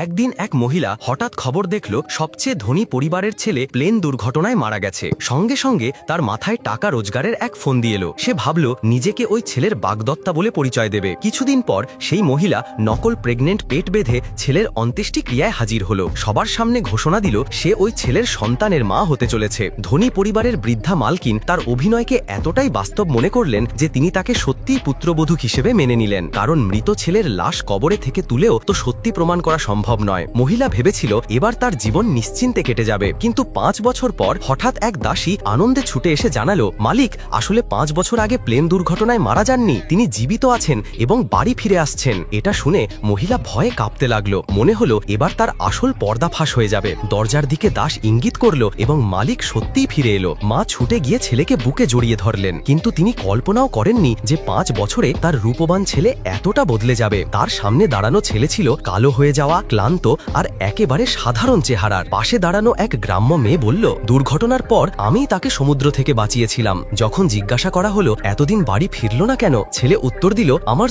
একদিন এক মহিলা হঠাৎ খবর দেখল সবচেয়ে ধনী পরিবারের ছেলে প্লেন দুর্ঘটনায় মারা গেছে। সঙ্গে সঙ্গে তার মাথায় টাকা রোজগারের এক ফোন দিয়ে এলো। সে ভাবল নিজেকে ওই ছেলের বাগদত্তা বলে পরিচয় দেবে। কিছুদিন পর সেই মহিলা নকল প্রেগনেন্ট পেট বেঁধে ছেলের অন্ত্যেষ্টিক্রিয়ায় হাজির হলো। সবার সামনে ঘোষণা দিল সে ওই ছেলের সন্তানের মা হতে চলেছে। ধনী পরিবারের বৃদ্ধা মালকিন তার অভিনয়কে এতটাই বাস্তব মনে করলেন যে তিনি তাকে সত্যিই পুত্রবধূ হিসেবে মেনে নিলেন, কারণ মৃত ছেলের লাশ কবরে থেকে তুলেও তো সত্যি প্রমাণ করা সম্ভব নয়। মহিলা ভেবেছিল এবার তার জীবন নিশ্চিন্তে কেটে যাবে, কিন্তু 5 বছর পর হঠাৎ এক দাসী আনন্দে ছুটে এসে জানালো, মালিক আসলে 5 বছর আগে প্লেন দুর্ঘটনায় মারা যাননি, তিনি জীবিত আছেন এবং বাড়ি ফিরে আসছেন। এটা শুনে মহিলা ভয়ে কাঁপতে লাগলো। মনে হলো এবার তার আসল পর্দা ফাঁস হয়ে যাবে। দরজার দিকে দাস ইঙ্গিত করলো এবং মালিক সত্যিই ফিরে এলো। মা ছুটে গিয়ে ছেলেকে বুকে জড়িয়ে ধরলেন, কিন্তু তিনি কল্পনাও করেননি যে 5 বছরে তার রূপবান ছেলে এতটা বদলে যাবে। তার সামনে দাঁড়ানো ছেলে ছিল কালো হয়ে যাওয়া, ক্লান্ত আর একেবারে সাধারণ চেহারার। পাশে দাঁড়ানো এক গ্রাম্য মেয়ে বলল, দুর্ঘটনার পর আমি তাকে সমুদ্র থেকে বাঁচিয়েছিলাম। যখন জিজ্ঞাসা করা হলো এতদিন বাড়ি ফিরল না কেন, ছেলে উত্তর দিল, আমার